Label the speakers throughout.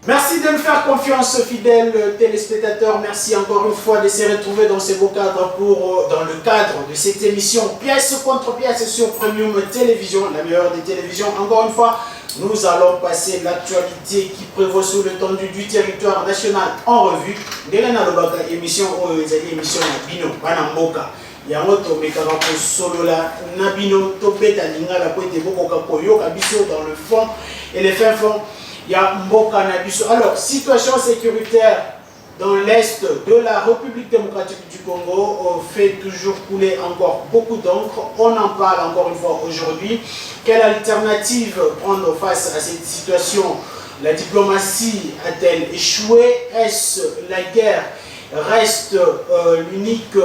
Speaker 1: Merci de nous faire confiance, fidèles téléspectateurs. Merci encore une fois de se retrouver dans ces beaux cadres dans le cadre de cette émission Pièce contre pièce sur Premium Télévision, la meilleure des télévisions. Encore une fois, nous allons passer l'actualité qui prévaut sur l'étendue du territoire national en revue. Delana Lobaka, émission émission Nabino, Banamboka. Yango to mekaka ko solola Nabino to beta lingala ko te boko ka koyo kabiso dans le fond et les fins fonds. Il y a Mboka Nabiso. Alors, situation sécuritaire dans l'est de la République démocratique du Congo fait toujours couler encore beaucoup d'encre. On en parle encore une fois aujourd'hui. Quelle alternative prendre face à cette situation? La diplomatie a-t-elle échoué? Est-ce la guerre reste l'unique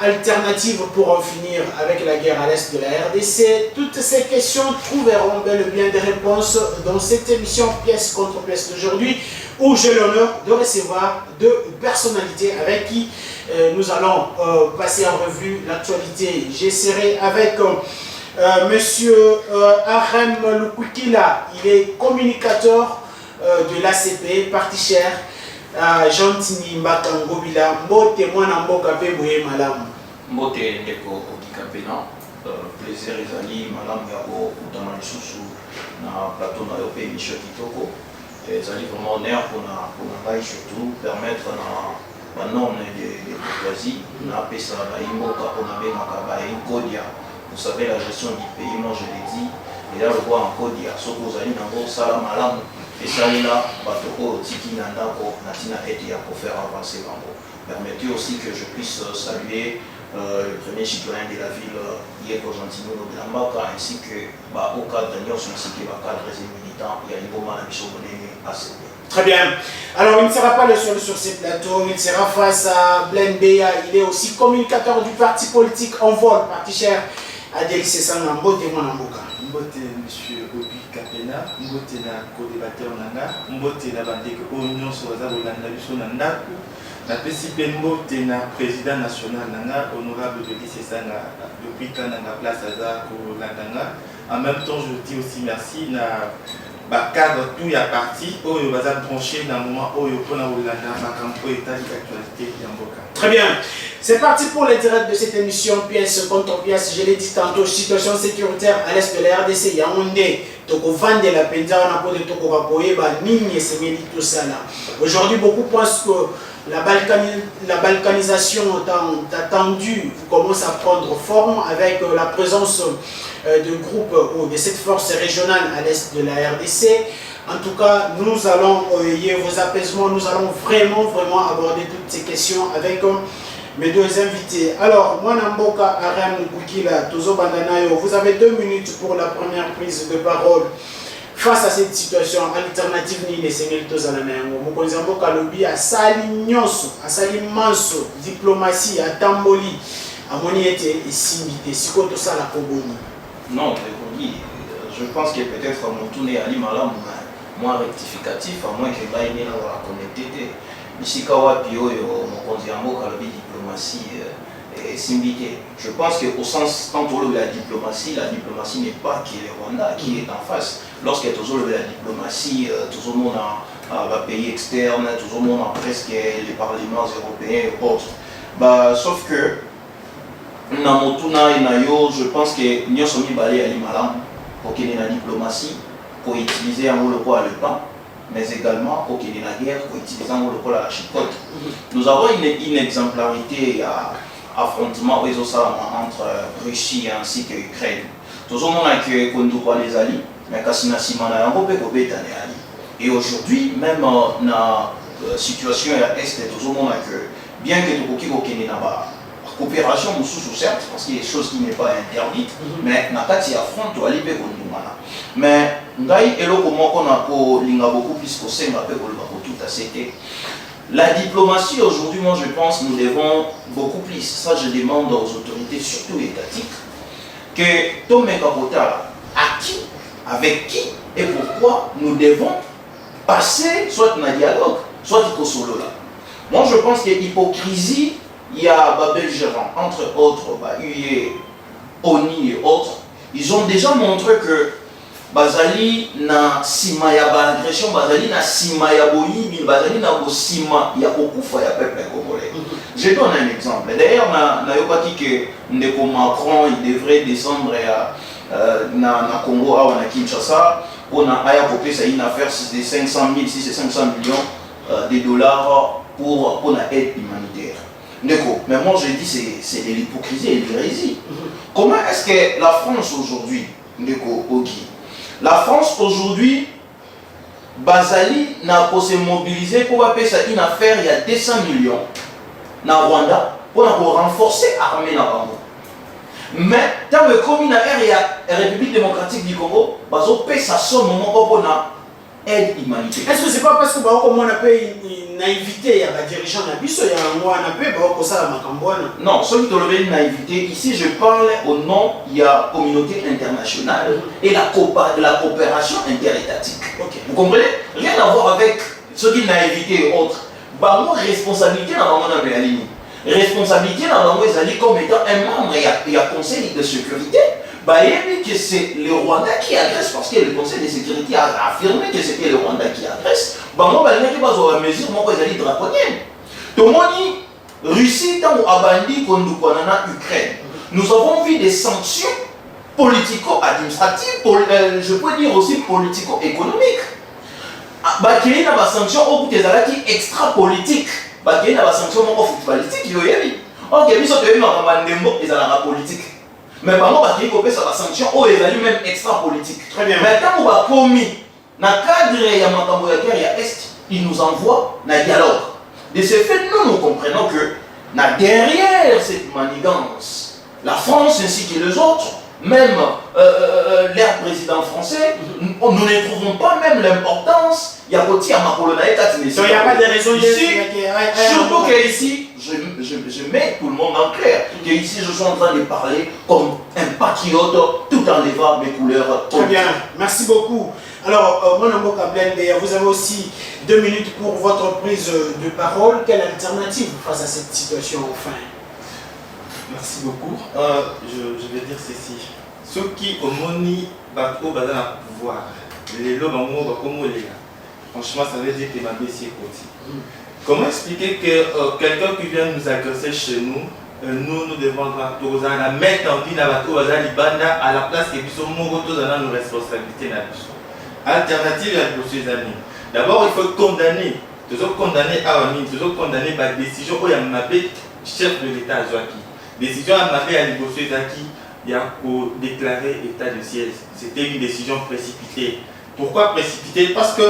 Speaker 1: alternative pour en finir avec la guerre à l'est de la RDC? Toutes ces questions trouveront bel et bien des réponses dans cette émission Pièce contre pièce d'aujourd'hui, où j'ai l'honneur de recevoir deux personnalités avec qui nous allons passer en revue l'actualité. J'essaierai avec monsieur Arem Lukwikila. Il est communicateur de l'ACP, parti cher. Jean-Tini Mbakangobila, Mbote Mwana Mboka pe boye malamu.
Speaker 2: Mbote ndeko okikapena, plaisir ezali malamu ya kokutana lisusu na plateau na yo pe émission kitoko. Ezali vraiment honneur pour ngai surtout permettre na banorme de courtoisie na pesa baimboka mpona bengaka bainkodia. Vous savez la gestion du pays, moi je l'ai dit, et là le roi en kodia, soki ozali nango sala malamu. Et ça là, faire avancer Bango. Permettez aussi que je puisse saluer le premier citoyen de la ville, Yeko Gentino Glambaka, ainsi que au cadre de Nyon Sunsiki, le cadre des militants, il y a une bonne ambition de ACP.
Speaker 1: Très bien. Alors, il ne sera pas le seul sur ces plateaux, il sera face à Blaine Beya, il est aussi communicateur du parti politique En Vol, parti cher Adélie Sessanga, Mbote Mwanamboka.
Speaker 3: Mbote monsieur Obi Kapena, Mbote na co-débatteur nanga, Mbote na bandeko Onyon Soza Bolanda biso na ndaku, na pesi pe Mbote na président national nanga, honorable Adélie Sessanga depuis quand na place aza ko landanga. En même temps, je dis aussi merci na cadre tout ya parti oyo baza branché dans moment oyo pona Bolanda makambo état d'actualité ya mboka.
Speaker 1: Très bien. C'est parti pour les directs de cette émission Pièce contre pièce. Je l'ai dit tantôt, situation sécuritaire à l'est de la RDC. Yaoundé, Toko Vande la Penza, on a pas de Toko Rapoeba, Nigne, c'est tout ça là. Aujourd'hui, beaucoup pensent que la balkanisation a tendu, commence à prendre forme avec la présence de groupes ou de cette force régionale à l'est de la RDC. En tout cas, nous allons y vos apaisements, nous allons vraiment aborder toutes ces questions avec mes deux invités. Alors, moi, Namboka Arem Bukila, Tozo Bandanayo, vous avez 2 minutes pour la première prise de parole. Face à cette situation, alternative ni les Seigneurs Tozananayango, Mokonzi Mboka Lobi, à Sali Nyonso, à Sali Manso, diplomatie, à Tamboli, à Moniete et Simbite, Sikoto Sala Koboni.
Speaker 2: Non, je pense que peut-être mon tourné à l'Imala, moins rectificatif, à moins que Baïné la connecté. Ishikawa Pio, Mokonzi Mboka Lobi, diplomatie. Simbité. Je pense qu'au sens, quand on lève la diplomatie n'est pas qui est le Rwanda qui est en face. Lorsque on lève la diplomatie, tout le monde a pays externe, tout le monde a presque les parlements européens et autres. Sauf que, je pense que nous sommes allés à l'Imalam pour qu'il y ait la diplomatie, pour utiliser un mot à le temps, mais également pour qu'il y ait la guerre, pour utiliser un mot à la chicotte. Nous avons une exemplarité à affrontement entre Russie ainsi que l'Ukraine. Tout le monde a que Kondouba les alliés, mais Kassina Simana a un peu de. Et aujourd'hui, même dans la situation à l'Est, tout le monde a que, bien que tu aies la coopération, certes, parce qu'il y a des choses qui n'est pas interdites, mais Nakati affronte tu as libéré Kondouba. Mais Ngai et le comment qu'on a beaucoup plus que c'est tout à c'était. La diplomatie, aujourd'hui, moi je pense que nous devons beaucoup plus, ça je demande aux autorités, surtout étatiques, que Tomé Kapota, à qui, avec qui et pourquoi nous devons passer soit dans le dialogue, soit du solo là. Moi je pense que l'hypocrisie, il y a Babel Gérant, entre autres, UE, ONI et autres, ils ont déjà montré que bazali na sima ya baagression, bazali na sima ya boyibi, bazali na sima ya kokufa ya peuple congolais. Je donne un exemple. D'ailleurs, na yokaki que ndeko Macron il devrait descendre na Congo à na Kinshasa pour na aya kopesa une affaire de 500 000 si c'est 500 millions de dollars pour la aide humanitaire. Ndeko, mais moi je dis c'est de l'hypocrisie et de l'hérésie. Comment est-ce que la France aujourd'hui, Ndeko Ogi, la France aujourd'hui, Bazali n'a pas se mobiliser pour appeler ça une affaire, il y a 200 millions na Rwanda pour renforcer l'armée na Congo. Mais dans le commune la République démocratique du Congo, bazo paie sa somme pour na aide humanitaire.
Speaker 1: Est-ce que c'est pas parce que comme on a payé une naïveté, il y a des dirigeants il y a un mois on a payé pour ça la Macambouane?
Speaker 2: Non, celui qui a une naïveté, ici je parle au nom de la communauté internationale et la coopération interétatique.
Speaker 1: Okay.
Speaker 2: Vous comprenez? Rien à voir avec ce qui est naïveté et autres. Bah, moi, responsabilité dans la ligne. Responsabilité dans la comme étant un membre et un conseil de sécurité. Bah, il que c'est le Rwanda qui agresse parce que le conseil de sécurité a affirmé que c'était le Rwanda qui agresse. Bah, moi, il y a une mesure, moi, ils sont draconiennes. Tout le monde dit, Russie, tant qu'on a bandit contre Ukraine, nous avons vu des sanctions politico-administratives, je peux dire aussi politico-économiques. Bah, il y a des sanctions au bout des extra-politiques. Bah, il y a des sanctions footballistiques. Ok, ils sont devenus en politique. Mais par contre, il y a des sanctions même extra-politiques.
Speaker 1: Très bien.
Speaker 2: Mais quand on a commis, dans le cadre de la guerre Est, ils nous envoient un dialogue. De ce fait, nous comprenons que derrière cette manigance, la France ainsi que les autres, même l'air président français, nous ne trouvons pas même l'importance. Il y a côté à ma colonaïe,
Speaker 1: il n'y a pas de raison
Speaker 2: ici. Surtout qu'ici, je mets tout le monde en clair. Qu'ici, je suis en train de parler comme un patriote tout en levant mes couleurs.
Speaker 1: Très bien, merci beaucoup. Alors, mon nom est vous avez aussi 2 minutes pour votre prise de parole. Quelle alternative face à cette situation enfin?
Speaker 3: Merci beaucoup. Je vais dire ceci. Ceux qui ont moni au pouvoir, les lobes franchement, ça veut dire que ma baisse est côté. Comment expliquer que quelqu'un qui vient nous agresser chez nous, nous devons la mettre en vie à la place que nous sommes nos responsabilités. Alternative à nos amis. D'abord, il faut condamner. Toujours condamner à Oni, toujours condamner par décision où il y a un chef de l'État à Joaquin. Décision à Mabé à négocier Zaki, il y a déclaré état de siège. C'était une décision précipitée. Pourquoi précipitée? Parce que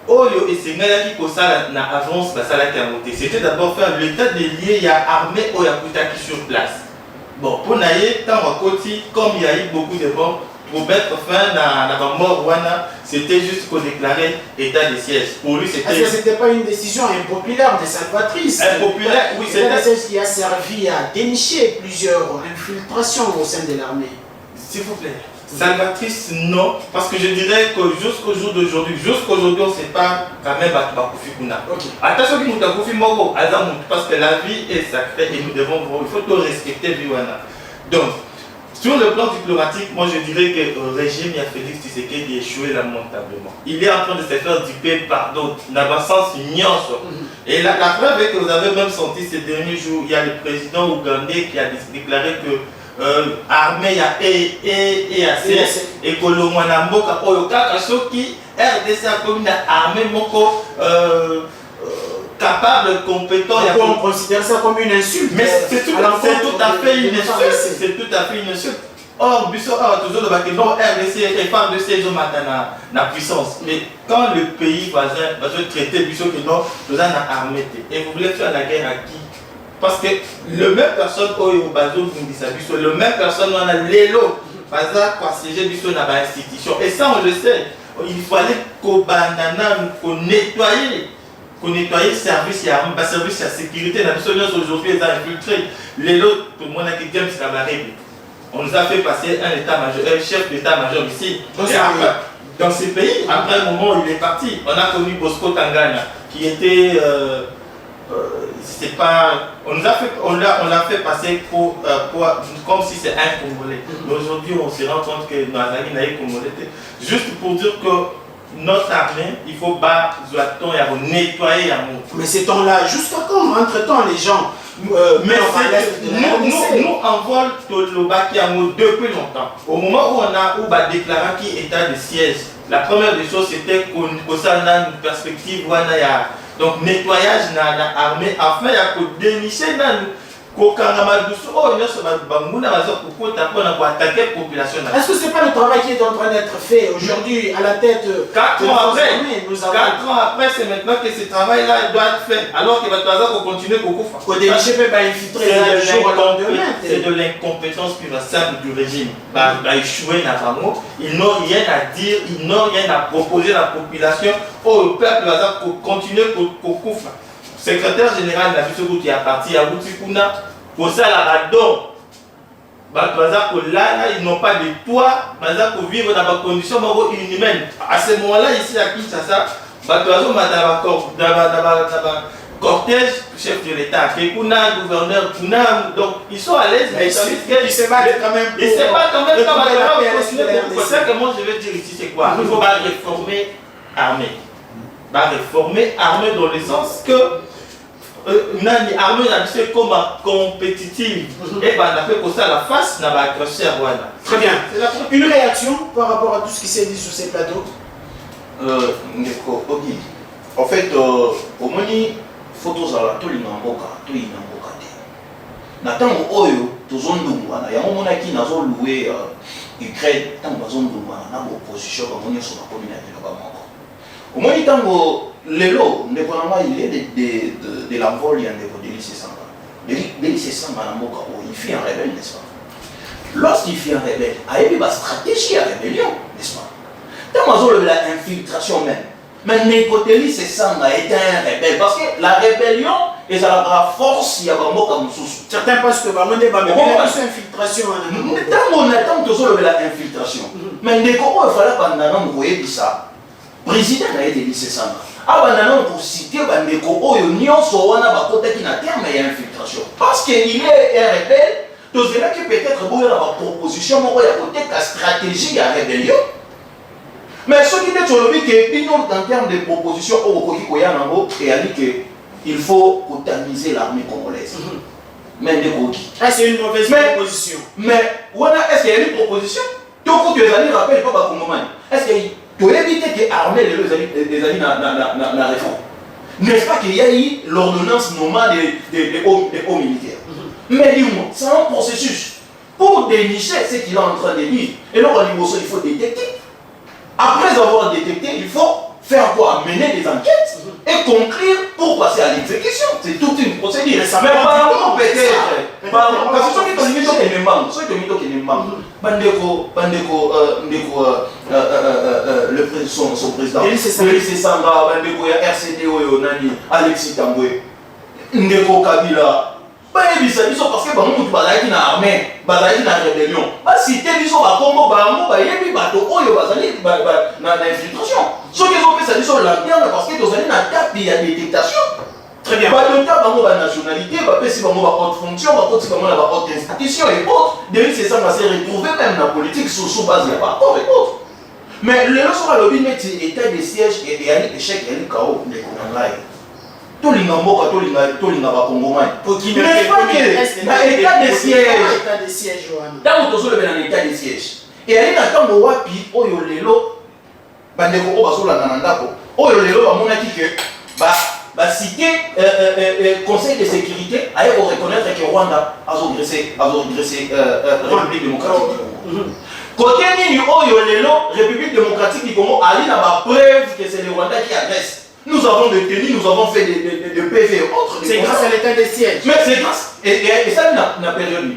Speaker 3: Oyo et Sénégal qui ça na avance bah ça qui a monté. C'était d'abord faire l'état des liés, il y a armée Oya qui sur place. Bon, pour naïe, tant à côté, comme il y a eu beaucoup de morts, pour mettre fin à la mort Rwanda, c'était juste pour déclarer état de siège. Pour lui, c'était.
Speaker 1: Est-ce que c'était pas une décision impopulaire de salvatrice?
Speaker 3: Impopulaire, oui,
Speaker 1: c'était la siège qui a servi à dénicher plusieurs infiltrations au sein de l'armée.
Speaker 3: S'il vous plaît. Salvatrice, non, parce que je dirais que jusqu'au jour d'aujourd'hui, on ne sait pas quand même à Bakoufi Kuna. Attention qu'il nous a Bakoufi Moro, parce que la vie est sacrée et nous devons, il faut tout respecter Viwana. Donc, sur le plan diplomatique, moi je dirais que le régime, il y a Félix Tshisekedi échoué lamentablement. Il est en train de se faire duper par d'autres, dans le sens ignorance. Et la preuve est que vous avez même senti ces derniers jours, il y a le président ougandais qui a déclaré que armée ya EAC et que le Mwanamboka Oyokaka Soki RDC a comme une armée moko capable, compétent.
Speaker 1: On considère ça comme une insulte.
Speaker 3: Mais c'est tout à fait une insulte. C'est tout à fait une insulte. Or, Bissot a toujours le bâtiment RDC et FARDC ils ont maintenant la puissance. Mais quand le pays voisin va se traiter Bissot que non, nous avons une armée. Et vous voulez faire la guerre à qui? Parce que le même personne au Bazo le même personne on a l'élo Baza quoi siéger biso na ba institution et ça on le sait. Il fallait qu'on nettoyer le service de sécurité la aujourd'hui est infiltré l'élo tout le monde a qui James Kabarebe. On nous a fait passer un chef d'état-major ici. Dans ces pays, après un moment il est parti. On a connu Bosco Tangana qui était c'est pas, on l'a fait passer comme si c'est un Congolais. Mais aujourd'hui, on se rend compte que nos amis n'avaient Congolais. Juste pour dire que notre armée, il faut nettoyer la montre.
Speaker 1: Mais ces temps-là, jusqu'à quand? Entre-temps, les gens.
Speaker 3: Nous, en vol le Baki depuis longtemps. Au moment où on a déclaré qu'il y état de siège, la première des choses c'était qu'on a une perspective. Donc, nettoyage dans l'armée, afin de dénicher attaquer la population.
Speaker 1: Est-ce que ce n'est pas le travail qui est en train d'être fait aujourd'hui à la tête de
Speaker 3: 4 ans après, 4 ans après, c'est maintenant que ce travail-là doit être fait. Alors qu'il va continuer à
Speaker 1: dénicher peut pas infiltrer les jours au lendemain.
Speaker 3: C'est de l'incompétence pure et simple du régime. Échouer n'a pas mot. Ils n'ont rien à dire, ils n'ont rien à proposer à la population. Le peuple va continuer à courir. Secrétaire général de la Bisogo qui est parti à Wutikuna, pour ça la radon, ils n'ont pas de toit, pour vivre dans des conditions inhumaines. À ce moment-là, ici à Kinshasa, cortège, chef de l'État, gouverneur, donc ils sont à l'aise, mais
Speaker 1: ils se battent quand même.
Speaker 3: Ils se battent quand même. C'est ça que moi je veux dire ici, c'est quoi? Il faut pas réformer l'armée. Réformer l'armée dans le sens que l'armée est comme compétitive et on a fait comme ça la face n'a pas accroché à Rwanda.
Speaker 1: Très bien. Une réaction par rapport à tout ce qui s'est dit sur ces plateaux?
Speaker 2: En fait, au moins, photos à la Tolinamboka, Natango Oyo, Tozon Lumwana, il y a un moment qui n'a pas loué Ukraine, tant que Tozon Lumwana, n'a pas opposition, comme on est sur la communauté de Bamako. Au moins, Tango, les lots, il est de l'envol, il y a des lycées Samba. Les lycées Samba, il fait un rebelle, n'est-ce pas? Lorsqu'il fait un rebelle, il y a une stratégie à rébellion, n'est-ce pas? Tant que l'infiltration même. Mais Nécotéli, c'est Samba est un rebelle. Parce que la rébellion, et ça la force, il y a un mot comme sous.
Speaker 1: Certains pensent que bah, il y a une infiltration.
Speaker 2: Tant qu'on attend que l'infiltration. Mais Néco, il fallait pendant vous voyez ça. Président a été lycée Samba. Maintenant, pour citer Bandeko, Oyo, Sowana, Bakota qui n'a terme, il y a infiltration. Parce qu'il est un rebelle, donc c'est là que peut-être il y a une proposition, il y a peut-être une stratégie, il y a une rébellion. Mais ce qui est sur le but, en termes de propositions, il faut totaliser l'armée congolaise. Mais
Speaker 1: c'est une mauvaise proposition.
Speaker 2: Mais est-ce qu'il y a une proposition? Donc, tu les amis rappellent pas Congomani. Est-ce qu'il tu as évité que l'armée des amis n'a réforme. N'est-ce pas qu'il y a eu l'ordonnance normale des hauts militaires? Mais dis-moi, c'est un processus pour dénicher ce qu'il est en train de dire. Et là, il faut détecter. Après avoir détecté, il faut faire quoi? Mener des enquêtes et conclure pour passer à l'exécution. C'est toute une procédure. Mais pardon, peut-être. Parce que ceux qui ont son président, Félix Samba, RCD, Alexis Tamboué, Ndeko Kabila. Parce que nous avons une armée, une rébellion. Si tu as dit que Congo, il y a des bateaux qui ont infiltration. Ce qui ont fait, c'est sur l'interne parce que vous avez une attaque, il y a des détectations.
Speaker 1: Très bien.
Speaker 2: Le cas de la nationalité, si vous avez une haute fonction, si vous avez une haute institution et autres, c'est ça va se retrouver même dans la politique sous base de rapport et autres. Mais le leçon à l'objet, c'est l'état des sièges et il y a un échec et un chaos. Tout le monde
Speaker 1: pour qui
Speaker 2: n'est pas que l'état des sièges. Dans l'état des sièges. Et il y a un temps où il y a cité Conseil de sécurité à reconnaître que Rwanda a agressé la République démocratique du Congo. Côté République démocratique du Congo, il y a la preuve que c'est le Rwanda qui agresse. Nous avons détenu, nous avons fait des PV et autres.
Speaker 1: C'est grâce à l'état des sièges.
Speaker 2: Mais c'est grâce. Et ça, n'a période.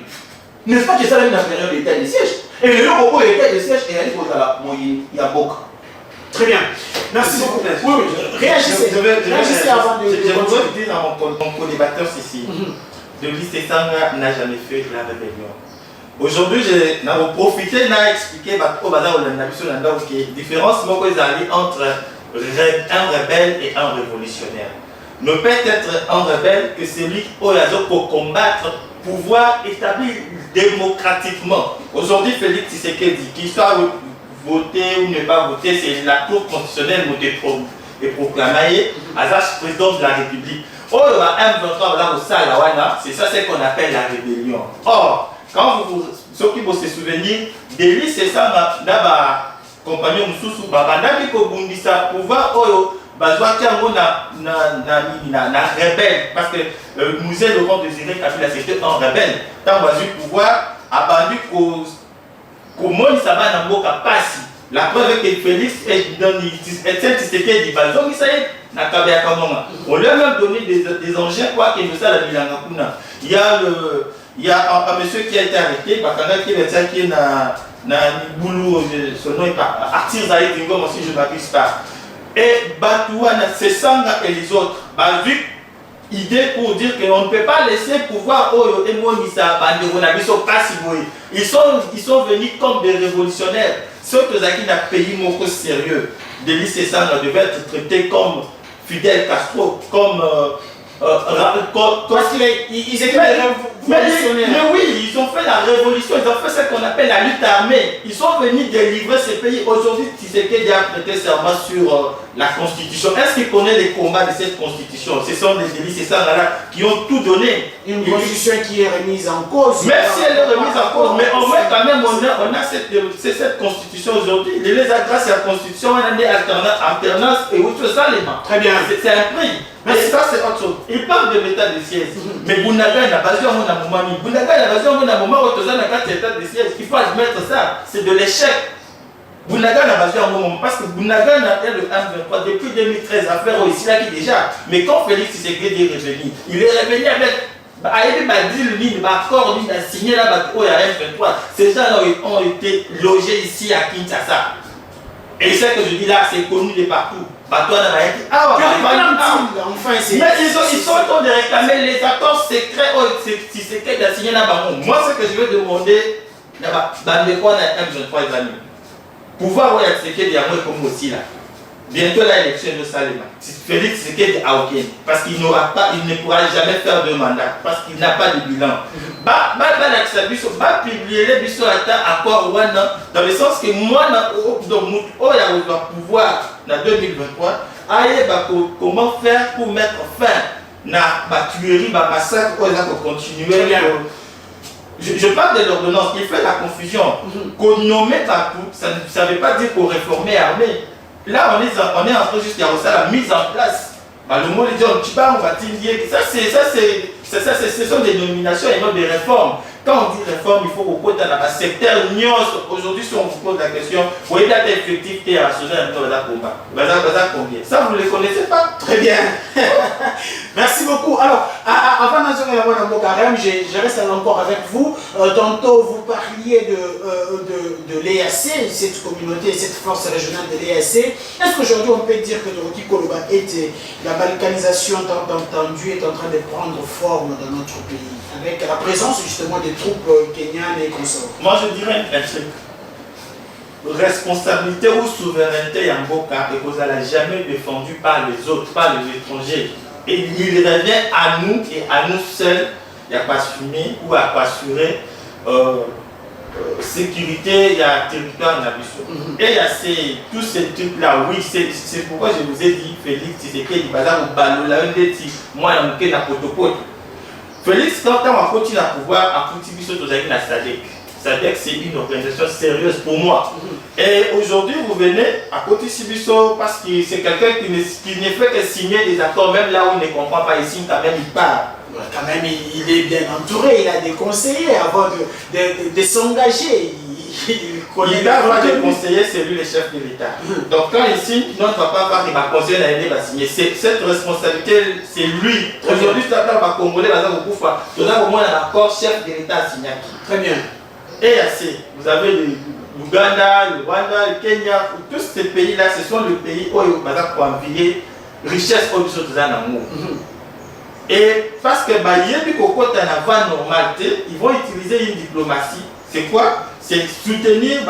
Speaker 2: N'est-ce pas que ça, n'a période d'état des sièges? Et le propos de l'état des sièges, il y a beaucoup.
Speaker 1: Très bien. Merci beaucoup. Oui, réagissez. Réagissez avant de.
Speaker 3: Je voudrais dire à mon co-débatteur ici, de lycée Sanga n'a jamais fait de la rébellion. Aujourd'hui, je n'ai profité d'expliquer au bazar où la différence entre un rebelle et un révolutionnaire. ne peut être un rebelle que celui qui pour combattre, pouvoir établir démocratiquement. Aujourd'hui, Félix Tshisekedi, qu'il soit voté ou ne pas voté, c'est la Cour constitutionnelle est proclamée à président de la République. Oh, c'est ça ce qu'on appelle la rébellion. Or, quand ceux qui vont se souvenir, Délis, c'est ça, compagnon Moussou, Babandaki Kobundisa, pouvoir, Bazouaki na rebelle, parce que Mouzé Laurent Désiré Kabila c'était un rebelle. Tant Bazou pouvoir, Abandu comment il s'abat dans Moka Passi. La preuve est que Félix est dans Tshisekedi Bazou, on lui a même donné des engins, quoi, qui nous a la Milangakuna. Il y a un monsieur qui a été arrêté, qui est na Boulou, son nom est pas Artir Zahid Ngom, si je ne m'abuse pas. Et Batouana, c'est Sanga et les autres. Bazik, idée pour dire qu'on ne peut pas laisser pouvoir ils sont venus comme des révolutionnaires. Ceux que Zaki n'a payé mon sérieux. Délis et Sanga devaient être traités comme Fidel Castro, comme
Speaker 1: parce qu'ils étaient révolutionnaires.
Speaker 3: Mais oui, ils ont fait la révolution, ils ont fait ce qu'on appelle la lutte armée. Ils sont venus délivrer ces pays. Aujourd'hui, Tshisekedi a prêté serment sur la constitution. Est-ce qu'il connaît les combats de cette constitution? Ce sont des Délis et Sangala qui ont tout donné.
Speaker 1: Une constitution qui est remise en cause.
Speaker 3: Même si elle est remise en cause, mais au moins quand même on a cette constitution aujourd'hui. Les grâce à la constitution, on a des alternance et autre chose.
Speaker 1: Très bien.
Speaker 3: C'est un prix. Mais ça, c'est autre chose. Il parle de l'état de siège. Mais Bounaga n'a pas besoin de moment. Bounaga n'a pas besoin de moment où tu as un état de siège. Il faut admettre ça. C'est de l'échec. Bounaga n'a pas besoin de moment. Parce que Bounaga n'a pas le 1-23 depuis 2013. Affaire ici là qui déjà. Mais quand Félix Tshisekedi est revenu, il est revenu avec. Il a signé là-bas au M23. Ces gens-là ont été logés ici à Kinshasa. Et ce que je dis là, c'est connu de partout.
Speaker 1: Enfin,
Speaker 3: mais ils sont en train de réclamer les accords secrets si c'est qu'elle a signé là-bas. Moi, ce que je veux demander, dans les coins de M23 années, pouvoir voir ce qu'il y a comme aussi là. Bientôt l'élection de Salema. Félix Tshisekedi a aucun. Parce qu'il ne pourra jamais faire de mandat. Parce qu'il n'a pas de bilan. Publier les bisous à accord dans le sens que moi, je dois pouvoir, en 2023, comment faire pour mettre fin à la tuerie, à massacre, pour continuer. Je parle de l'ordonnance, il fait la confusion. Qu'on nommait partout, ça ne veut pas dire qu'on réformait l'armée. Là, on est en train juste de la mise en place. Le mot dit on va dire ce sont des nominations et non des réformes. Quand on dit réforme, il faut au dans la secteur aujourd'hui, si on vous pose la question, vous voyez la effectif et rationnel dans la combat. Combien? Ça, vous ne le connaissez pas?
Speaker 1: Très bien. Merci beaucoup. Alors, avant d'entrer je reste encore avec vous. Tantôt, vous parliez de l'EAC, cette communauté, cette force régionale de l'EAC. Est-ce qu'aujourd'hui, on peut dire que Dorothée Koloba était la balkanisation entendue est en train de prendre forme dans notre pays, avec la présence justement des troupes kenyanes et consorts?
Speaker 3: Moi, je dirais un truc. Responsabilité ou souveraineté en Boka et vous n'allez jamais défendu par les autres, par les étrangers. Et il revient à nous et à nous seuls, il n'y a pas assumer ou à assurer sécurité, il y a territoire en Et il y a tous ces trucs-là, oui, c'est pourquoi je vous ai dit, Félix Tshisekedi, moi, je suis Félix, quand on va continuer à pouvoir, à continuer sur la SADC. SADC, c'est une organisation sérieuse pour moi. Et aujourd'hui, vous venez à côté Sibiso parce que c'est quelqu'un qui ne fait que signer des accords, même là où il ne comprend pas, il signe quand même, il part.
Speaker 1: Quand même, il est bien entouré, il a des conseillers avant de s'engager.
Speaker 3: Il a avoir des conseillers, c'est lui le chef de l'État. Donc quand il signe, notre papa va conseiller l'année, va signer. Cette responsabilité, c'est lui. Aujourd'hui, ça va Congolais, on a au moins un accord chef de l'État à signer.
Speaker 1: Très bien.
Speaker 3: Et assez, vous avez l'Ouganda, le Rwanda, le Kenya, tous ces pays-là, ce sont les pays où il va pour envier richesse au dessus de l'amour. Et parce que quand on normalité, ils vont utiliser une diplomatie. C'est quoi? C'est soutenir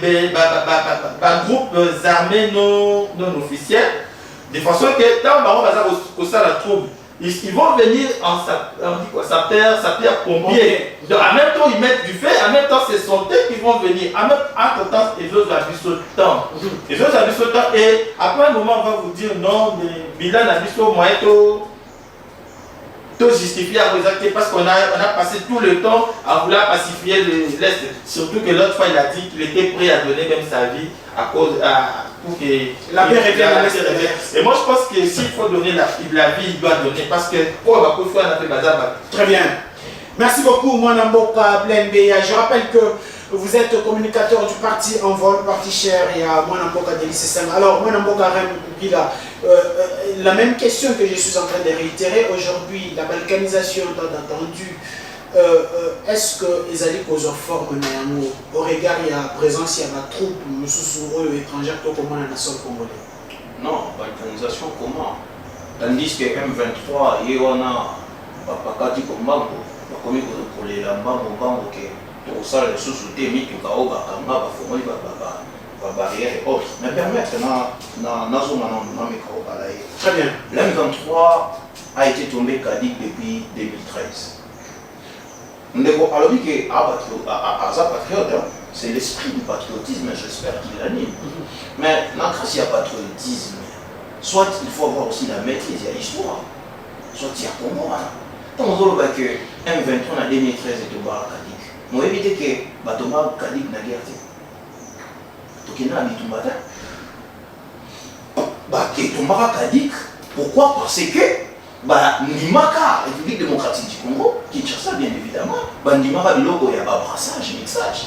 Speaker 3: les groupes armés non officiels De façon que tant que ça la trouble, ils vont venir en sapeur pompier. Donc, en même temps, ils mettent du feu, en même temps, c'est son tête qui vont venir. En même temps, ils veulent habiter ce temps. Ils veulent habiter ce temps. Et après un moment, on va vous dire non, mais Milan a mis au moyen tout justifié à vous acter parce qu'on a passé tout le temps à vouloir pacifier l'Est. Surtout que l'autre fois, il a dit qu'il était prêt à donner même sa vie pour que
Speaker 1: la paix revienne à l'Est.
Speaker 3: Et moi, je pense que s'il faut donner la vie, il doit donner parce que pour on a fait bazar.
Speaker 1: Très bien. Merci beaucoup, Mwanamboka Blenbeya. Je rappelle que vous êtes communicateur du parti Envol, parti cher, et à Mwanamboka Delisesem. Alors, Mwanamboka Rembila, la même question que je suis en train de réitérer aujourd'hui, la balkanisation, tant entendu, est-ce que les alliés causent forme au regard de la présence de la troupe étrangère comme on a dans sol congolais?
Speaker 2: Non, balkanisation comment? Tandis que M23, et on a Pakati Kombango, comme pour les Lambango, pour ça, les sous-soutés, Mikao, Bakamba, Bafomoli, barrière et autres. Mais permettre,
Speaker 1: très bien.
Speaker 2: L'M23 a été tombé Kadik depuis 2013. Alors, c'est l'esprit du patriotisme, j'espère qu'il l'anime. Mais quand il y a patriotisme, soit il faut avoir aussi la maîtrise, il y a l'histoire, soit il y a pour moi. Tant que M23 en 2013 est au bar Kadik, on va éviter que Batoma Kadik n'a guère. Pourquoi? Parce que Nimaka, République démocratique du Congo, Kinshasa bien évidemment, Nimaka Biloko, il y a un brassage, mixage.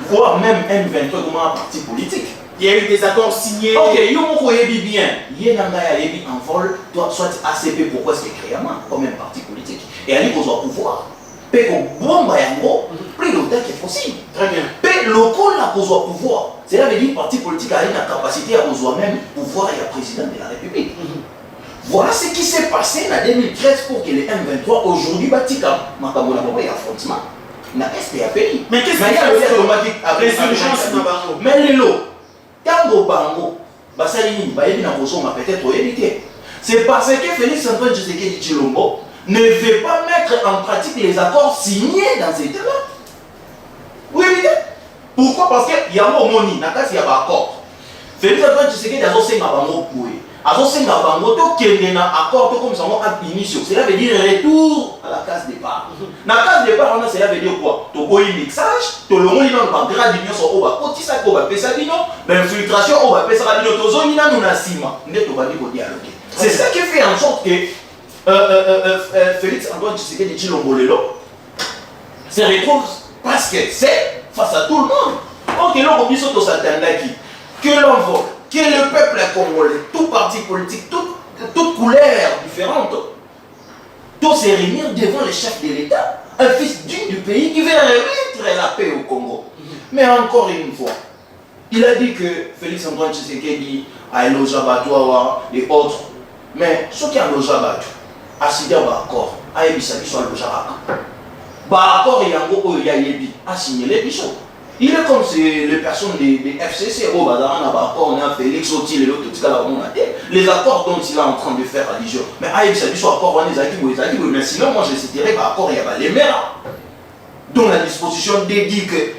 Speaker 2: Voire même M23 comme un parti politique.
Speaker 1: Il y a eu des accords signés.
Speaker 2: Ok, il y a bien. Il y a un vol, soit ACP, pourquoi est-ce qu'il est créé comme un parti politique? Et aller au pouvoir. Plus longtemps que possible.
Speaker 1: Très bien.
Speaker 2: Mais local n'a pas pouvoir. Cela veut dire que le parti politique a une capacité à avoir même pouvoir et à président de la République. Voilà ce qui s'est passé en 2013 pour que les M23 aujourd'hui battent Makamona et affrontement. Na STAPI.
Speaker 1: Mais qu'est-ce qu'il y a automatique après résurgence?
Speaker 2: Mais les lots, Tango Bango, Basalini, Bayebi na Kosoma peut-être éviter. C'est parce que Félix Antoine Tshisekedi Tshilombo ne veut pas mettre en pratique les accords signés dans ces états-là. Oui, éviter. Pourquoi? Parce qu'il y a un moment, il y a un accord. Félix Antoine Tshisekedi a aussi un accord. Azosenga bango to kende na accord to comme ça on a initié. Cela veut dire retour à la case départ. Na case départ on a cela veut dire quoi? To boy mixage, to le monde dans le background d'union so oba kotisa ko ba pesa bino, l'infiltration oba pesa bino to zoni na nous na sima. Nde to ba di ko dialoguer. C'est ça qui fait en sorte que Félix Antoine Tshisekedi Tshilombo lelo se retrouve parce que c'est face à tout le monde. OK, l'on biso to s'attendaki que l'on vole que le peuple congolais, tout parti politique, toute couleur différente, tous se réunir devant le chef de l'État, un fils digne du pays qui veut remettre la paix au Congo. Mais encore une fois, il a dit que Félix Antoine Tshisekedi a éloigé Batouawa et autres. Mais ceux qui ont éloigé Batou, a signé un accord, a émis sa biso à l'Ojaraka. Accord et Yango il a émis, a signé les bichons. Il est comme les personnes des FCC, on a Félix Otil et l'autre, les accords dont il est en train de faire allusion. Mais Aïe, ça dit soit accord, on les a dit, mais sinon, moi je citerai par accord, il y a les maires, dont la disposition dédie que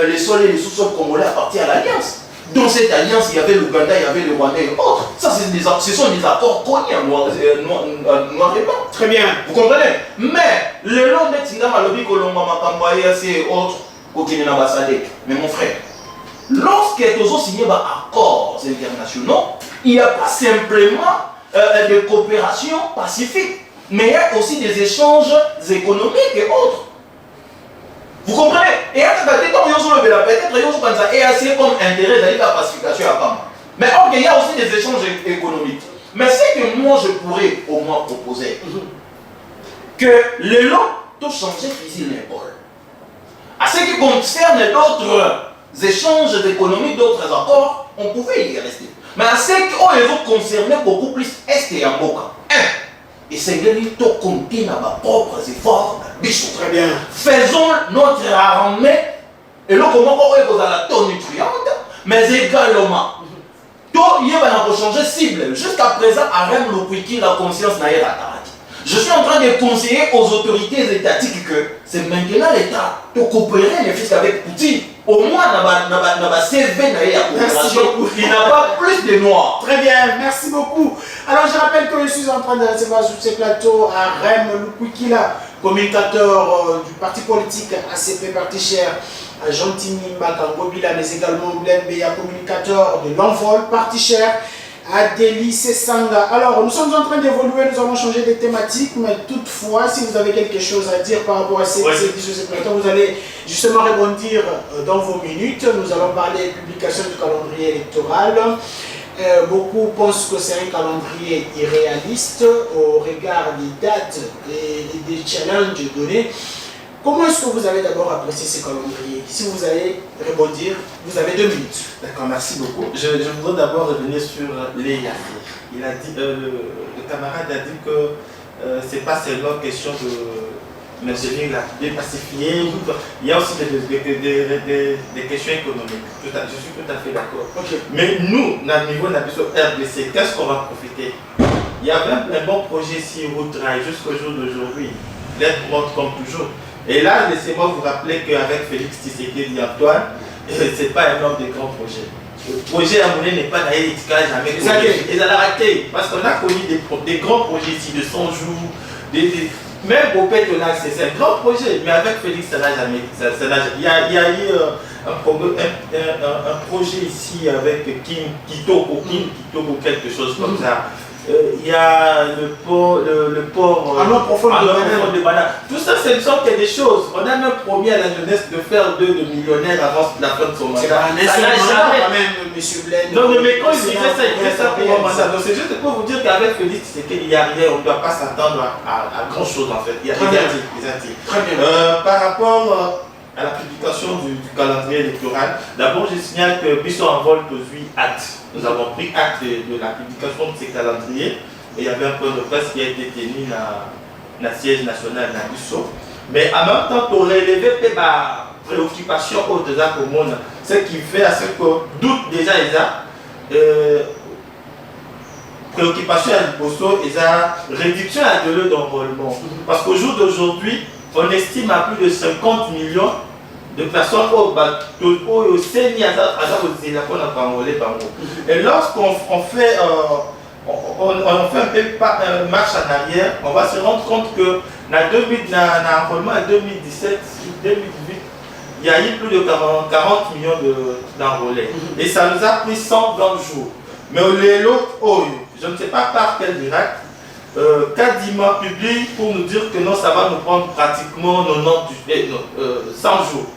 Speaker 2: les sols et les sous-sols congolais appartiennent à l'Alliance. Dans cette alliance, il y avait l'Ouganda, il y avait le Rwanda et autres. Ça, ce sont des accords connus en noir et blanc.
Speaker 1: Très bien.
Speaker 2: Vous comprenez? Mais le long de Tindama, le Bikolomba, Makambaye et autres, mais mon frère, lorsque nous avons signé des accords internationaux, il n'y a pas simplement de coopération pacifique, mais il y a aussi des échanges économiques et autres. Vous comprenez? Et à peut-être et assez comme intérêt d'aller à la pacification à Pama. Mais il y a aussi des échanges économiques. Mais ce que moi je pourrais au moins proposer, que les lots tout changer fusil l'épaule. À ce qui concerne d'autres échanges économiques, d'autres accords, on pouvait y rester. Mais à ce qui concernait beaucoup plus Est et Amboka. Et c'est que nous compter dans nos propres efforts.
Speaker 1: Très bien.
Speaker 2: Faisons notre armée, et là, comment on est à la tonne nutriente, mais également, tout il va changer cible. Jusqu'à présent, Arem Lukwiki, la conscience n'a pas. Je suis en train de conseiller aux autorités étatiques que c'est maintenant l'État de coopérer les fils avec Poutine. Au moins, dans ma CV, il n'a pas plus de noirs.
Speaker 1: Très bien, merci beaucoup. Alors, je rappelle que je suis en train de recevoir sur ce plateau Arem Lukwikila, communicateur du parti politique ACP Parti Cher, Gentini Mbakangobila, mais également Blembeya, communicateur de l'Envol Parti Cher, Adélie Sessanga. Alors, nous sommes en train d'évoluer, nous allons changer de thématique, mais toutefois, si vous avez quelque chose à dire par rapport à ces plateaux, vous allez justement rebondir dans vos minutes. Nous allons parler publication du calendrier électoral. Beaucoup pensent que c'est un calendrier irréaliste au regard des dates et des challenges donnés. Comment est-ce que vous avez d'abord apprécié ce calendrier? Si vous allez rebondir, vous avez 2 minutes.
Speaker 3: D'accord, merci beaucoup. Je voudrais d'abord revenir sur les Yafir. Il a dit, le camarade a dit que c'est pas seulement question de maintenir la dépacifier. Il y a aussi des questions économiques. Je suis tout à fait d'accord.
Speaker 1: Okay.
Speaker 3: Mais nous, au niveau de la RDC, qu'est-ce qu'on va profiter? Il y avait un bon projet ici, Route-Rail, jusqu'au jour d'aujourd'hui. L'être monte comme toujours. Et là, laissez-moi vous rappeler qu'avec Félix Tshisekedi et Antoine, ce n'est pas un homme de grands projets. Le projet à Moulin n'est pas d'ailleurs jamais connu. Ils ont arrêté. Parce qu'on a connu des grands projets ici de 100 jours. Même Bopet, c'est un grand projet. Mais avec Félix, ça n'a jamais. Il y a eu un projet ici avec Kim Kitoko, quelque chose comme ça. Il y a le port
Speaker 1: de
Speaker 3: Banane. Tout ça, ce sont que des choses. On a même promis à la jeunesse de faire 2 de millionnaires avant la fin de son mandat.
Speaker 1: C'est pas un jamais quand même, monsieur Blaine.
Speaker 3: Non, mais quand il disait ça, il disait ça pour un mandat. Donc c'est juste pour vous dire qu'avec Félix, c'est qu'il y a rien. On ne doit pas s'attendre à grand chose en fait. Il y a des
Speaker 1: Très bien.
Speaker 3: Par rapport à la publication du calendrier électoral, d'abord je signale que Bissot Envol produit acte. Nous avons pris acte de la publication de ces calendriers et il y avait un point de presse qui a été tenu dans le siège national de Bissot. Mais en même temps, pour relever ma préoccupation au-delà du monde, ce qui fait à ce que doute déjà préoccupation à l'Iposo et la réduction à de d'enrôlement. Parce qu'au jour d'aujourd'hui, on estime à plus de 50 millions de personnes au Séni et lorsqu'on fait un peu marche en arrière, on va se rendre compte que dans l'enrôlement en 2017, 2018, il y a eu plus de 40 millions d'enrôlés. Et ça nous a pris 120 jours. Mais l'autre, je ne sais pas par quel miracle, Kadima publie pour nous dire que non, ça va nous prendre pratiquement 100 jours.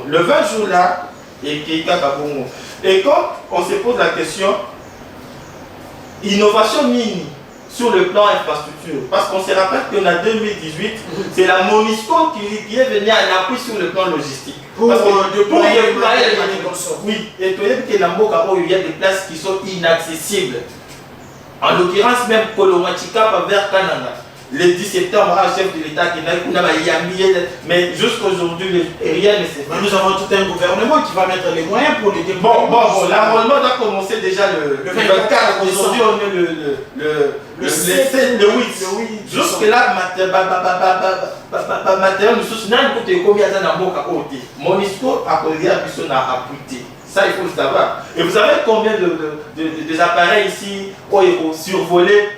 Speaker 3: Le 20 jours là, et quand on se pose la question, innovation mini sur le plan infrastructure, parce qu'on se rappelle qu'en 2018, c'est la MONUSCO qui est venue en appui sur le plan logistique.
Speaker 1: Pour
Speaker 3: déployer oui, et il y a des places qui sont inaccessibles. En l'occurrence, même Kolomatika vers Kananga. Le 10 septembre, un chef de l'État qui n'a mais jusqu'aujourd'hui, rien ne s'est fait.
Speaker 1: Nous avons tout un gouvernement qui va mettre les moyens pour les déployer.
Speaker 3: L'enrôlement doit commencer déjà le 24. Aujourd'hui, on est le 7, le 8. Jusque-là, matériel, nous sommes combien de Monisco a posé à Bisson à Pouté. Ça, il faut le savoir. Et vous savez combien des appareils ici ont survolé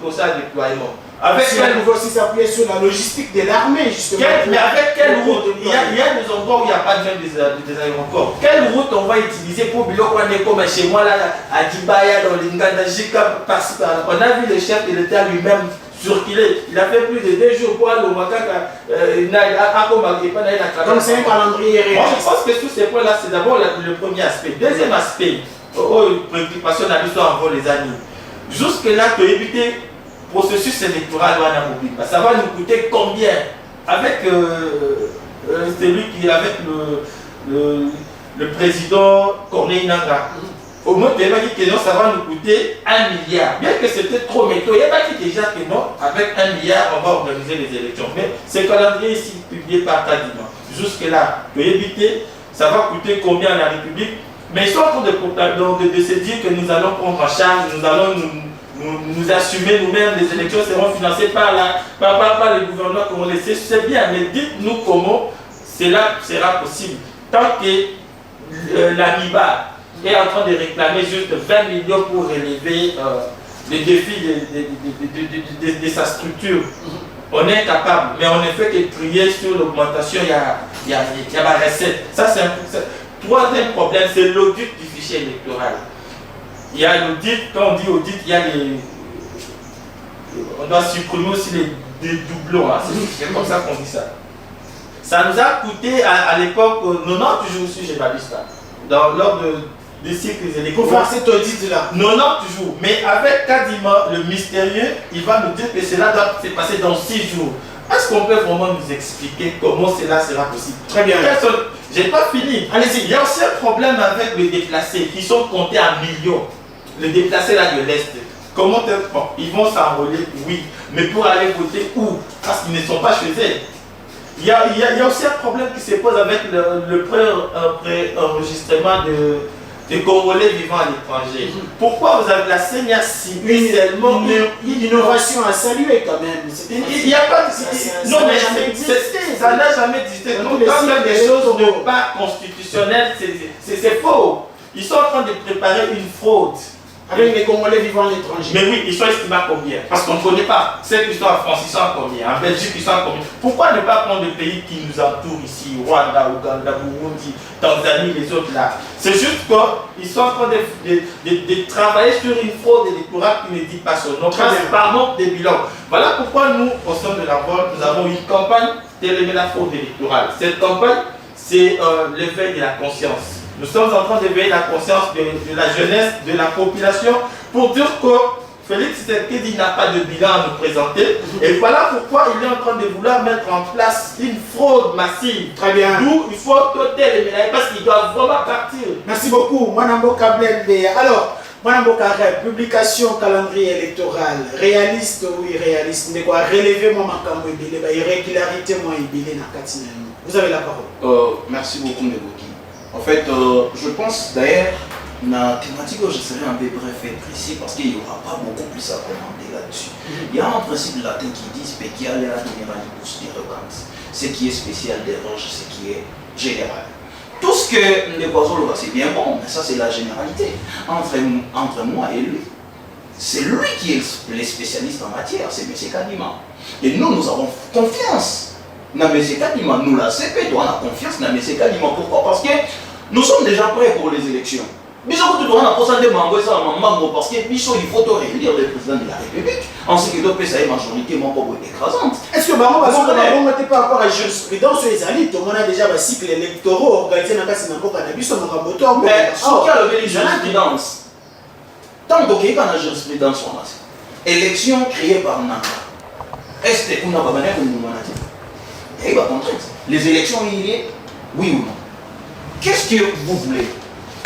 Speaker 3: pour ça déploiement?
Speaker 1: Avec quel niveau aussi s'appuyer sur la logistique de l'armée, justement.
Speaker 3: Mais avec quelle route? Il y a des endroits où il n'y a pas même des aéroports. Quelle route on va utiliser pour Biloko comme chez moi, là, à Dibaya, dans l'Inganda, Jika, par-ci, par-là. On a vu le chef de l'État lui-même circuler. Il a fait plus de 2 jours pour aller au Makaka.
Speaker 1: Donc c'est un calendrier réel.
Speaker 3: Moi, je pense que tous ces points-là, c'est d'abord le premier aspect. Deuxième aspect, préoccupation à l'histoire en les amis. Jusque-là, tu as évité le processus électoral. Ça va nous coûter combien? Avec celui qui est avec le président Corneille Nangaa. Au moins, il m'a dit que non, ça va nous coûter 1 milliard. Bien que c'était trop métaux, il m'a dit déjà que non, avec 1 milliard, on va organiser les élections. Mais ce calendrier ici, publié par Kadima, jusque-là, tu as évité, ça va coûter combien à la République? Mais ils sont en train de se dire que nous allons prendre en charge, nous allons nous assumer nous-mêmes, les élections seront financées par les gouvernements congolais. C'est bien, mais dites-nous comment cela sera possible. Tant que l'AMIBA est en train de réclamer juste 20 millions pour relever les défis de sa structure, on est capable, mais on ne fait que crier sur l'augmentation, il y a la recette. Ça, c'est un troisième problème, c'est l'audit du fichier électoral. Il y a l'audit, quand on dit audit, il y a on doit supprimer aussi les doublons, hein. C'est comme ça qu'on dit ça. Ça nous a coûté à l'époque 90 jours sur Gébaliste, lors des cycles électoraux.
Speaker 1: Pour faire cet audit-là.
Speaker 3: 90 jours. Mais avec quasiment le mystérieux, il va nous dire que cela doit se passer dans 6 jours. Est-ce qu'on peut vraiment nous expliquer comment cela sera possible?
Speaker 1: Très bien.
Speaker 3: J'ai pas fini. Allez-y. Il y a aussi un problème avec les déplacés qui sont comptés à millions. Les déplacés là de l'Est. Comment ils vont s'enrôler? Oui. Mais pour aller voter où? Parce qu'ils ne sont pas chez eux. Il y a aussi un problème qui se pose avec le pré-enregistrement des Congolais vivant à l'étranger. Pourquoi vous avez la CENIA ciblée seulement
Speaker 1: une innovation à saluer quand même.
Speaker 3: Il n'y a pas de... Non, mais ça n'a jamais existé. Donc, quand il y a des choses pas constitutionnelles, c'est faux. Ils sont en train de préparer une fraude.
Speaker 1: Avec les Congolais vivant à l'étranger.
Speaker 3: Mais oui, ils sont estimés à combien? Parce qu'on ne connaît pas. Ceux qui sont en France, ils sont à combien? En Belgique, ils sont à combien? Pourquoi ne pas prendre les pays qui nous entourent ici, Rwanda, Ouganda, Burundi, Tanzanie, les autres là? C'est juste qu'ils sont en train de travailler sur une fraude électorale qui ne dit pas son nom. Par manque de bilan. Voilà pourquoi nous, au sein de la VOL, nous avons une campagne d'élever la fraude électorale. Cette campagne, c'est l'éveil de la conscience. Nous sommes en train d'éveiller la conscience de la jeunesse, de la population, pour dire que Félix Tshisekedi n'a pas de bilan à nous présenter. Et voilà pourquoi il est en train de vouloir mettre en place une fraude massive.
Speaker 1: Très bien.
Speaker 3: D'où il faut ôter les médailles parce qu'il doit vraiment partir.
Speaker 1: Merci beaucoup. Mwanamboka Blende. Alors, Mwanamboka, publication calendrier électoral. Réaliste ou irréaliste? De quoi relever mon makambo ibile, irrégularité moi ibile na katina. Vous avez la parole.
Speaker 2: Merci beaucoup, Neboki. En fait, je pense d'ailleurs, la thématique, je serai un peu bref et précis parce qu'il n'y aura pas beaucoup plus à commenter là-dessus. Il y a un principe latin qui dit spécial et la généralibus des revantes. Ce qui est spécial dérange ce qui est général. Tout ce que les oiseaux c'est bien bon, mais ça c'est la généralité. Entre moi et lui, c'est lui qui est le spécialiste en matière, c'est M. Kadima. Et nous avons confiance. Nous la CP doit avoir confiance dans M. Kadima. Pourquoi? Parce que nous sommes déjà prêts pour les élections. Mais je dois avoir parce que il faut réélire le président de la République. En ce qui doit faire une majorité écrasante.
Speaker 1: Est-ce que on n'était pas encore à jurisprudence sur les alliés? On a déjà un cycle électoral organisé dans le cas de
Speaker 2: mais ce qui a levé les jurisprudence, tant qu'il y a une jurisprudence, élection créée par Nanga. Est-ce que vous n'avez pas il y a contrainte. Les élections, il est oui ou non. Qu'est-ce que vous voulez?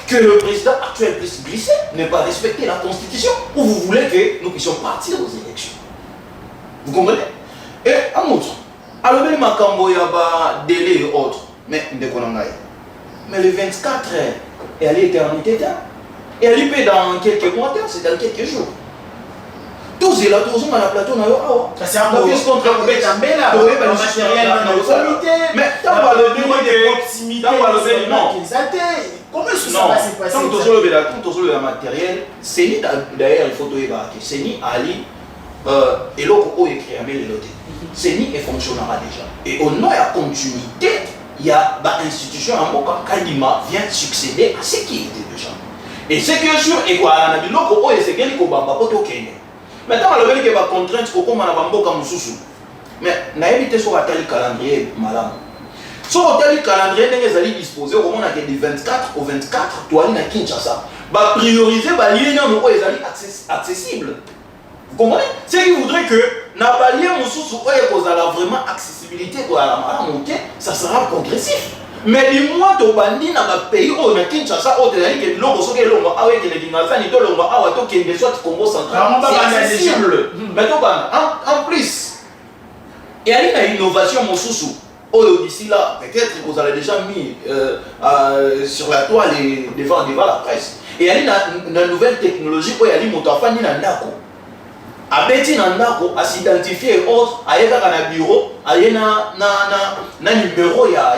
Speaker 2: Que le président actuel puisse glisser, ne pas respecter la constitution, ou vous voulez que nous puissions partir aux élections? Vous comprenez? Et un autre, alors même Makambo, il y a des délais et autres, mais le 24 et elle est éternité, et elle est dans quelques mois, c'est dans quelques jours. Tous les là, tous on a la plateau,
Speaker 1: c'est un peu contre le matériel,
Speaker 2: mais tant qu'on le de proximité,
Speaker 1: comment est-ce que ça va se passer?
Speaker 2: Tant que le matériel, c'est d'ailleurs il faut que Seni Ali et l'autre est créé les lotés. Seni fonctionnera déjà. Et au nom de la continuité, il y a une institution en Moka Kadima vient succéder à ce qui était déjà. Et ce qui est sûr, et quoi, l'autre c'est qu'il faut que maintenant, on a des contraintes pour qu'on ait mais on a évité sur le calendrier malade. Sur le calendrier, on a disposé au moment du 24 au 24, tu as à Kinshasa. Prioriser les liens accessibles. Vous comprenez? C'est qu'il voudrait que n'a pas lié mon sous la vraiment accessibilité pour la malade, ça sera progressif. Mais du moins, tu as dit dans le pays où on Kinshasa, où tu as dit que l'on a dit que l'on a dit que l'on a dit que l'on a Congo central, c'est accessible. Mais en plus, il y a une innovation, mon sous. d'ici là, peut-être vous avez déjà mis sur la toile devant la presse. Et il y a une nouvelle technologie où il y a une motafani dans ndako. Abeti dans ndako, à s'identifier au ayeka na bureau, ayena na numéro ya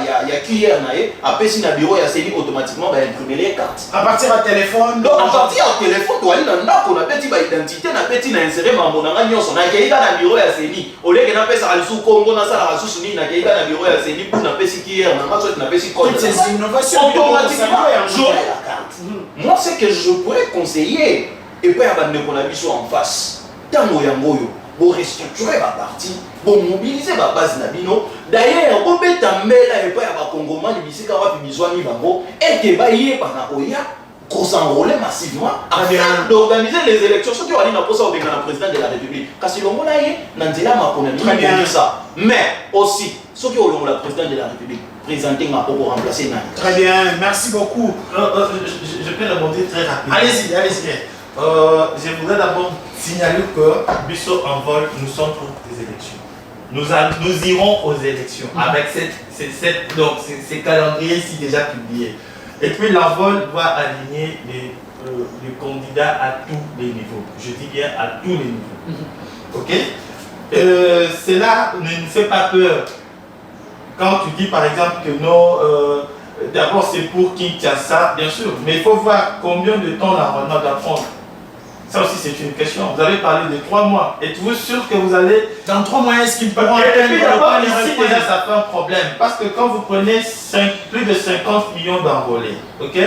Speaker 2: QR nae, apesi na bureau ya seni automatiquement va imprimer les cartes.
Speaker 1: À partir du téléphone.
Speaker 2: Donc à partir du téléphone, tu as dans ndako na beti ba identité na beti na insérer mambo na nyonso na keika na bureau ya seni. Oleke na pesa alisu Congo na sala rasusu ni na keika na bureau ya seni pour na pesi QR na maso na pesi code.
Speaker 1: Toutes ces innovations
Speaker 2: automatiquement j'aurai la carte. Moi c'est que je pourrais conseiller et puis abandonner mon ami soit en face. Tango yangoyo, bo restructurer la partie, bo mobiliser la base nabino. D'ailleurs, bo beta mbela et pas ba Congomani bisika wa bizwani bango et que ba yé pana oya qu'on s'enrôler massivement afin d'organiser les élections. Ce qui va dire pour ça au président de la République. Parce que l'on a yé nandela ma pona ni ça. Mais aussi ce qui ont le président de la République présenter ma pour remplacer Nani.
Speaker 1: Très bien, merci beaucoup.
Speaker 3: Je peux rebondir très rapidement.
Speaker 1: Allez-y.
Speaker 3: Je voudrais d'abord signaler que Bissot en vol, nous sommes pour des élections. Nous irons aux élections avec ces calendriers-ci déjà publiés. Et puis l'envol doit aligner les candidats à tous les niveaux. Je dis bien à tous les niveaux. Ok? Cela ne nous fait pas peur. Quand tu dis par exemple que non, d'abord c'est pour Kinshasa, bien sûr, mais il faut voir combien de temps l'enrôlement doit prendre. Ça aussi c'est une question. Vous avez parlé de 3 mois. Êtes-vous sûr que vous allez...
Speaker 1: Dans 3 mois, est-ce qu'ils pourront
Speaker 3: atteindre... Et puis d'abord ici déjà ça fait un problème. Parce que quand vous prenez plus de 50 millions d'enrôlés, ok?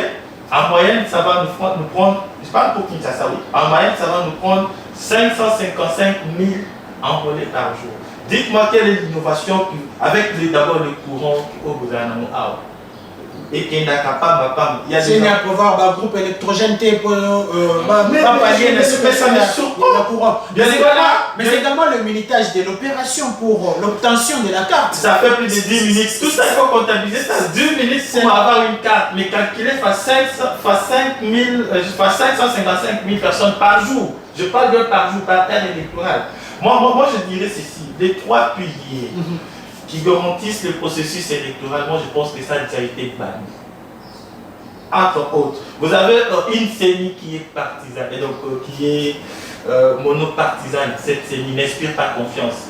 Speaker 3: En moyenne ça va nous prendre, je parle pour Kinshasa, oui. En moyenne ça va nous prendre 555 000 enrôlés par jour. Dites-moi quelle est l'innovation avec d'abord le courant au gouvernement et qui n'est capable de
Speaker 1: il y a pouvoir un groupe électrogène pour pallier mais également le minutage de l'opération pour l'obtention de la carte.
Speaker 3: Ça fait plus de 10 minutes. Tout ça, il faut comptabiliser ça. 2 minutes pour avoir une carte, mais calculer fois 555 000 personnes par jour. Je parle de par jour, par terre électorale. Moi, je dirais ceci, les 3 piliers qui garantissent le processus électoral, moi je pense que ça a déjà été banni. Entre autres, vous avez une CENI qui est partisane, et donc qui est monopartisane. Cette CENI n'inspire pas confiance.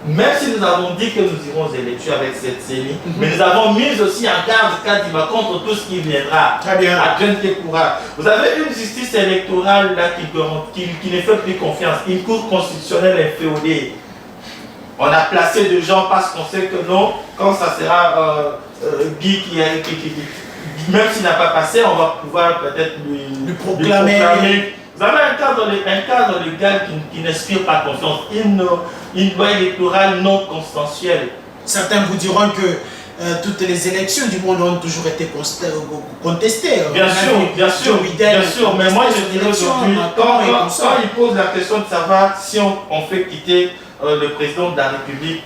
Speaker 3: Même si nous avons dit que nous irons aux élections avec cette CENI, mais nous avons mis aussi en garde Kadima contre tout ce qui viendra.
Speaker 1: Très bien.
Speaker 3: À vous avez une justice électorale là qui ne fait plus confiance, une cour constitutionnelle inféodée. On a placé des gens parce qu'on sait que non, quand ça sera Guy même s'il n'a pas passé, on va pouvoir peut-être lui proclamer. Vous avez un cadre légal qui n'inspire pas confiance, une loi électorale non consensuelle.
Speaker 1: Certains vous diront que toutes les élections du monde ont toujours été contestées.
Speaker 3: Bien sûr, mais moi je dirais aujourd'hui, quand il pose la question de savoir si on fait quitter le président de la République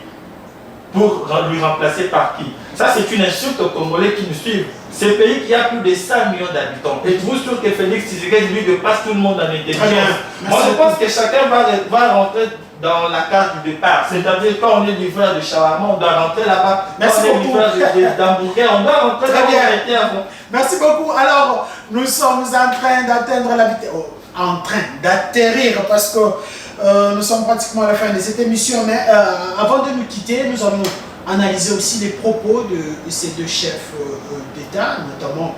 Speaker 3: pour lui remplacer par qui? Ça c'est une insulte aux Congolais qui nous suivent. Ce pays qui a plus de 5 millions d'habitants. Êtes-vous sûr que Félix Tshisekedi lui dépasse tout le monde en intelligence? Moi je pense que chacun va rentrer dans la case du départ. C'est-à-dire quand on est livreur de shawarma, on doit rentrer là-bas. Quand on est livreur d'hamburger, on doit rentrer là-bas.
Speaker 1: Merci beaucoup. Alors, nous sommes en train d'atteindre la vitesse. En train d'atterrir parce que nous sommes pratiquement à la fin de cette émission. Mais avant de nous quitter, nous allons analyser aussi les propos de ces 2 chefs d'État, notamment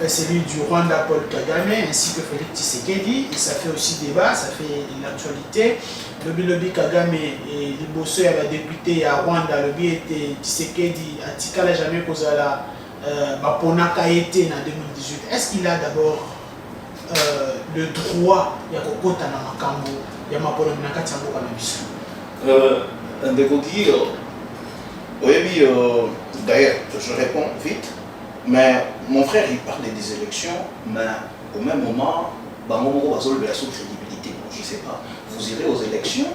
Speaker 1: celui du Rwanda Paul Kagame ainsi que Félix Tshisekedi. Et ça fait aussi débat, ça fait l'actualité. Lobby Kagame et Liboso y avait député à Rwanda, lobby était Tshisekedi, Atikala jamais posé la Baponaka été en 2018. Est-ce qu'il a d'abord le droit de kokota na makambo ya mapolo na kati yango kana biso?
Speaker 2: Ndeko Guy, oui, d'ailleurs, je réponds vite, mais mon frère il parle des élections, mais au même moment, Bango Bazol de la sous-crédibilité. Je ne sais pas, vous irez aux élections,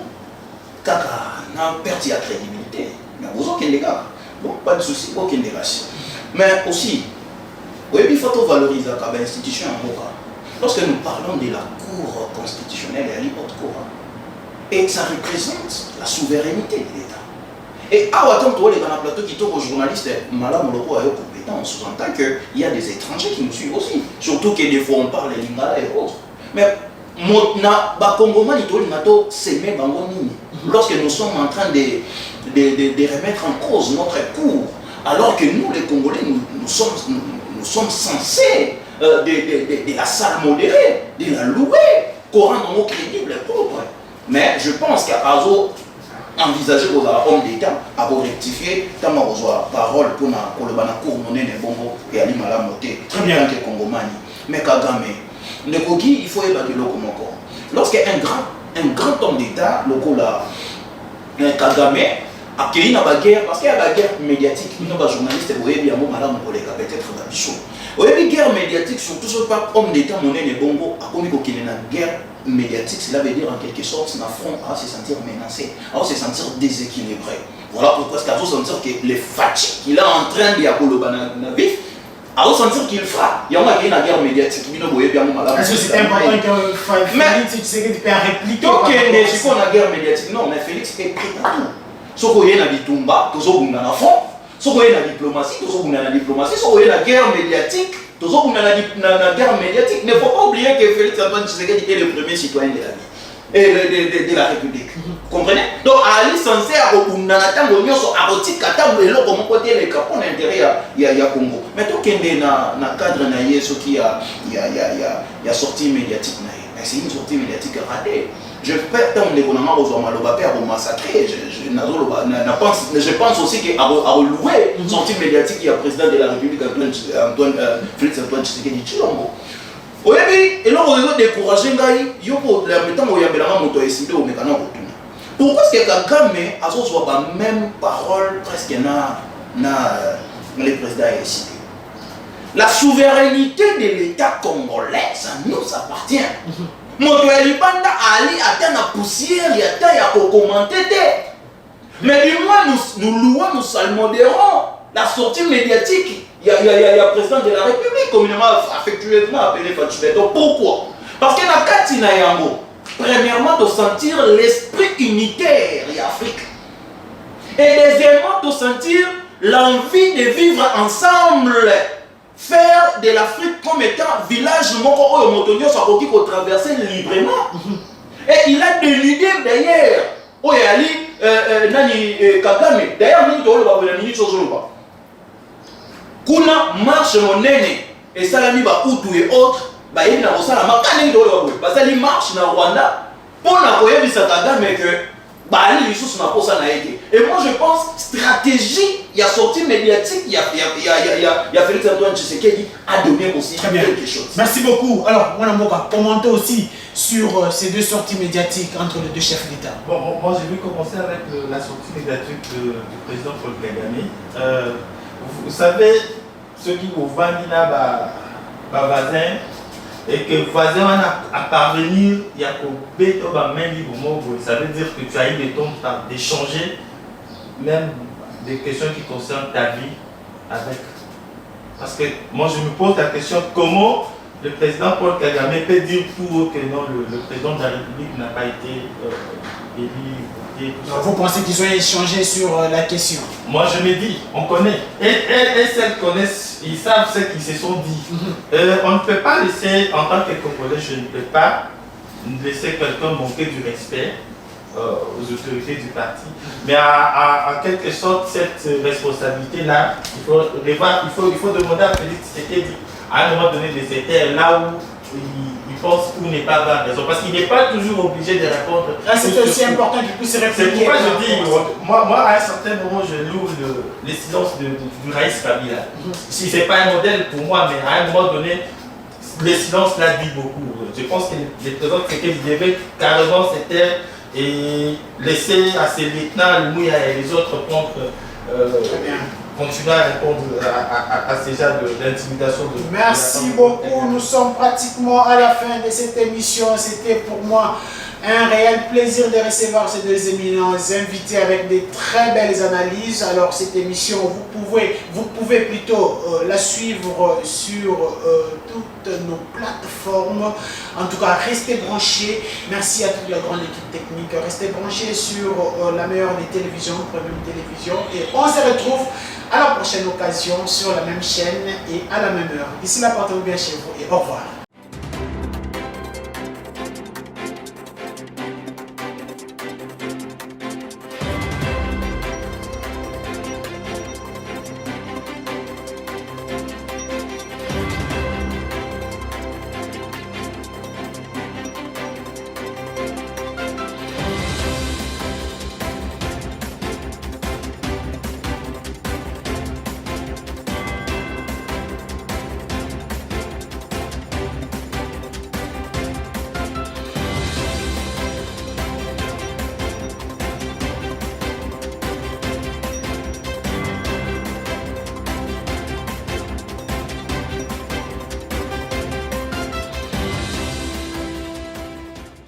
Speaker 2: Kaka n'a perdu la crédibilité, mais vous aucun des gars, bon, pas de souci, aucun des races. Mais aussi, oui, il faut valoriser l'institution en Moka. Lorsque nous parlons de la Cour constitutionnelle et à l'hypothèse, et ça représente la souveraineté de l'État. Et à Ouattam, tu vois les plateau qui tournent aux journalistes, Malam Loko a eu compétence, sous-entend qu'il y a des étrangers qui nous suivent aussi. Surtout que des fois on parle les Lingala et autres. Mais lorsque nous sommes en train de remettre en cause notre cours, alors que nous les Congolais, nous sommes censés de la salmodérer, de la louer, qu'on rende nos crédibles et propres. Mais je pense qu'Azo envisager aux hommes d'État à rectifier tant que parole pour le cour monnaie de bongo et Ali Malamoté en tant que Congomani. Mais Kagame, le Kogi, il faut évaluer le Komoko. Lorsqu'un grand homme d'État, le Kagame, a créé une guerre, parce qu'il y a la guerre médiatique, il y a des journalistes qui ont dit peut-être dans le show. Il y a une guerre médiatique, surtout ce pas homme d'État monnaie de bongo, a commis une guerre médiatique, cela veut dire en quelque sorte que front à se sentir menacé, à se sentir déséquilibré. Voilà pourquoi c'est à sentir que les fatigues qu'il est en train de y vif, à sentir qu'il fera. Il y a une guerre médiatique, il y a une
Speaker 1: Est-ce que c'est important que Félix Tshisekedi puisse répliquer?
Speaker 2: Donc, c'est quoi la guerre médiatique? Non, mais Félix est prêt à tout. Ce qu'il y a dans Bitumba, tout ce qu'il y a dans fond, ce qu'il y a dans la diplomatie, tout ce qu'il y a dans la diplomatie, ce qu'il y a dans la guerre médiatique. Tout ça, on a la guerre médiatique. Il ne faut pas oublier que Félix Antoine Tshisekedi est le premier citoyen de la vie et de la République. Vous comprenez? Donc, Ali censé à comment côté les capons d'intérêt il y a Congo. Mais tout qu'il y a dans cadre ce qui a sorti médiatique, c'est une sortie médiatique ratée. Je perds tant de gouvernements aux massacrer. Je pense aussi qu'à louer sortie médiatique, il y a le président de la République, Félix Antoine Tshisekedi Tshilombo. Et là, on a découragé, il y a pourquoi est-ce que Kagame a même parole presque dans le président ici? La souveraineté de l'État congolais, ça nous appartient. Motoelibanda Ali atteint la poussière, il atteint à commenter. Mais du moins, nous louons, nous salmodérons la sortie médiatique. Il y a le président de la République, communément affectueusement appelé Fatoué. Donc pourquoi? Parce que la Katina Yango, premièrement, de sentir l'esprit unitaire de l'Afrique. Et deuxièmement, de sentir l'envie de vivre ensemble. Faire de l'Afrique comme étant village moko oyo moto nyonso akoki ko traverser librement. Et il a de l'idée d'ailleurs. Oyali nani Kagame. D'ailleurs nous to loba bela nini chose loba. Kuna marche monene et salami ba utu et autres ba yeli na osala makane ndo loba. Basali marche na Rwanda pour na koyebisa Kagame que et moi je pense stratégie, il y a sortie médiatique, il y a Félix Antoine Tshisekedi a donné aussi quelque chose.
Speaker 1: Merci beaucoup. Alors, moi Mboka, commentez aussi sur ces deux sorties médiatiques entre les deux chefs d'État.
Speaker 3: Bon, moi j'ai vu commencer avec la sortie médiatique du président Paul Kagame. Vous savez, ceux qui vous vendent là, voisin, et que voisin à parvenir, il y a ça veut dire que tu as eu le temps d'échanger même des questions qui concernent ta vie avec. Parce que moi je me pose la question, comment le président Paul Kagame peut dire tout haut que non, le président de la République n'a pas été élu.
Speaker 1: Vous pensez qu'ils ont échangé sur la question?
Speaker 3: Moi je me dis, on connaît. Et celles connaissent, ils savent ce qu'ils se sont dit. On ne peut pas laisser, en tant que Congolais, je ne peux pas laisser quelqu'un manquer du respect aux autorités du parti. Mais en quelque sorte, cette responsabilité-là, il faut demander à Félix Tshisekedi, à un moment donné, des étés là où il pense qu'il n'est pas avoir raison. Parce qu'il n'est pas toujours obligé de répondre.
Speaker 1: C'est aussi important qu'il puisse répondre.
Speaker 3: C'est pourquoi je dis, moi à un certain moment, je loue le silence du Raïs Kabila. Si ce n'est pas un modèle pour moi, mais à un moment donné, le silence là dit beaucoup. Je pense que les présidents devaient carrément se taire et laisser à ces lieutenants, Mouya et les autres prendre. Continuer à répondre à ces genres d'intimidation.
Speaker 1: Merci beaucoup. Nous sommes pratiquement à la fin de cette émission. C'était pour moi Un réel plaisir de recevoir ces deux éminents invités avec des très belles analyses. Alors cette émission, vous pouvez plutôt la suivre sur toutes nos plateformes. En tout cas, restez branchés. Merci à toute la grande équipe technique. Restez branchés sur la meilleure des télévisions, Premium Télévision. Et on se retrouve à la prochaine occasion sur la même chaîne et à la même heure. D'ici là, portez-vous bien chez vous et au revoir.